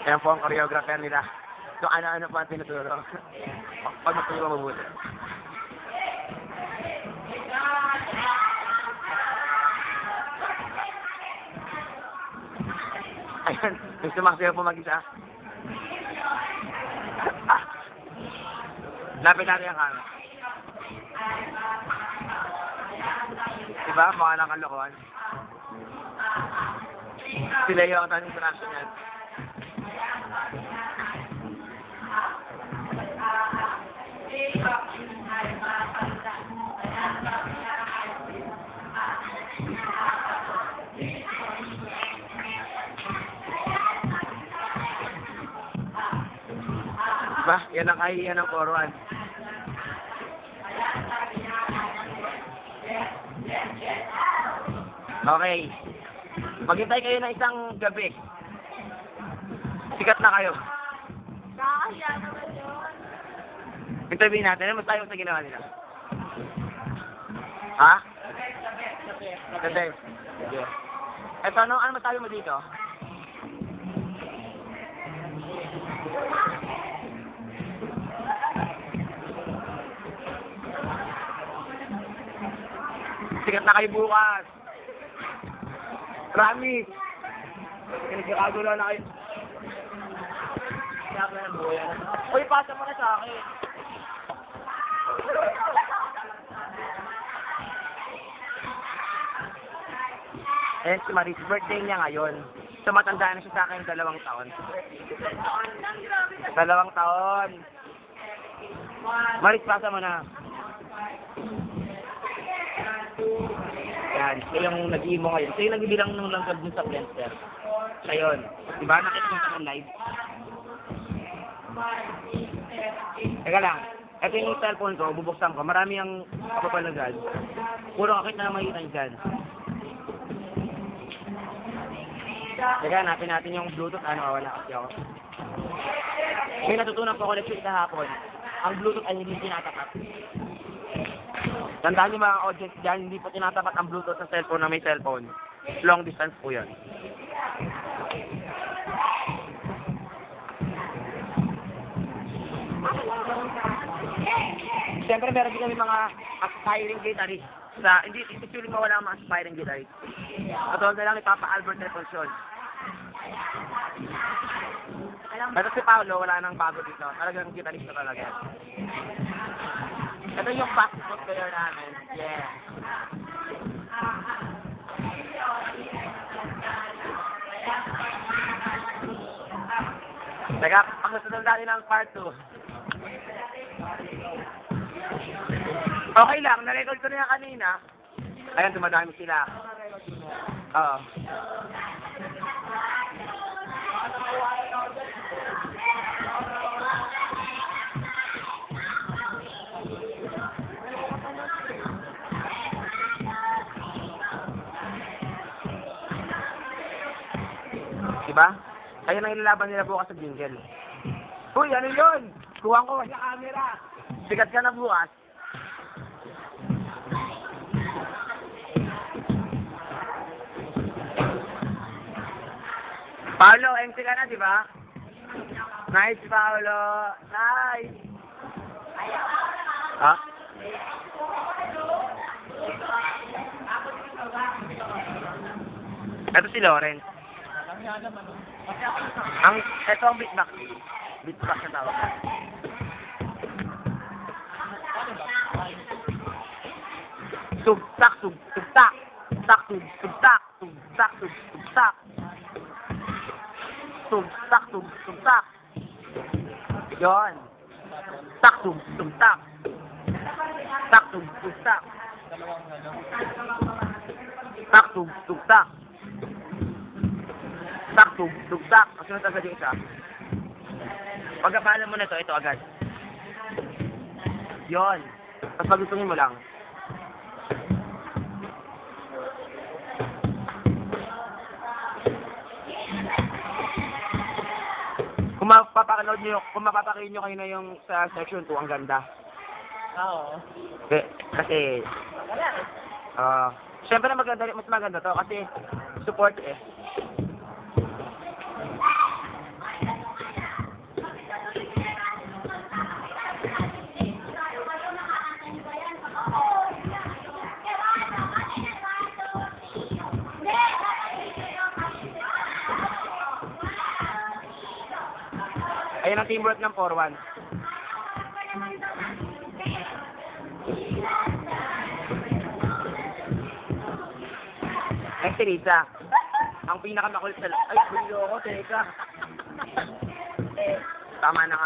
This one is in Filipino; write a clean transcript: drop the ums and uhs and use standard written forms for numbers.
Ayan po ang choreographer nila. So, ano-ano pa ang tinuturo. Pag magpili mo mabuti. Ayan, may sumasayaw po mag-isa. Lapit natin ang camera. Diba? Mga nakalokohan. Sila yung ang tanong interaction yan. Diba? Yan ang kahihiyan ng koruan. Okay. Maghintay kayo ng isang gabi. Sikat na kayo. Nakakaya naman yun. Interviewin natin. Ano tayo sa ginawa nila? Ha? Gabi. Sige. Eto, ano masabi mo dito? Sikat na kayo bukas. Promise. Kinagkakagulo na kayo. Uy, pasa mo na sa akin. Eh, si Maris, birthday niya ngayon. So, matanda na siya sa akin 2 taon. 2 taon. Maris, pasa mo na. Yan, siya yung nag-iimo ngayon. Siya yung nagbibilang ng langgam dun sa blender. Siya yun. Diba, nakita mo sa live? Teka lang. Ito yung cellphone ko, bubuksan ko. Marami ang kapapalagan. Puro kakit na makikita nyo dyan. Teka, hanapin natin yung Bluetooth. Ano, wala kasi ako. May natutunan po ako lecture kahapon. Ang Bluetooth ay hindi tinatapat. Tandaan niyo mga audience dyan, hindi po tinatapat ang Bluetooth sa cellphone na may cellphone. Long distance po yan. Siyempre meron din kami mga aspiring guitarist. Hindi actually mawala ang mga aspiring guitarist. Katulad na lang ni Papa Albert Reflexion. Pero si Paolo, wala nang bago dito. Talagang guitarist na talaga. Ito yung passport player namin. Yeah. Teka, pagkasunod natin ang part 2. Okay lang, na-record ko na yan kanina. Ayan, dumadami sila. Oo. Diba? Ayun ang ilalaban nila bukas sa jingle. Uy, ano yun? Kuha ko sa camera. Sikat ka na bukas. Paolo, MC ka na, diba? Nice, Paolo. Nice. Ha? Ito si Lawrence. Ito ang beatbox. Beatbox na tawag. Tugtak, tugtak. Tugtak, tugtak. Tugtak, tugtak. Tugtak, tugtak. Yun. Tak, tugtak. Tak, tugtak. Tak, tugtak. Tak, tugtak. Kasunod agad yung isa. Pagkapalan mo na ito agad. Yun. Tapos pagutungin mo lang. Kung mapapakinood nyo, kung mapapakain nyo kayo na yung sa section 2, ang ganda. Oo. Kasi, syempre maganda, mas maganda to kasi support eh. Ayun ang teamwork ng 4-1. Next si Lisa. Ang pinakamakulit sa... Ay, bulo ako, teka. Tama na nga.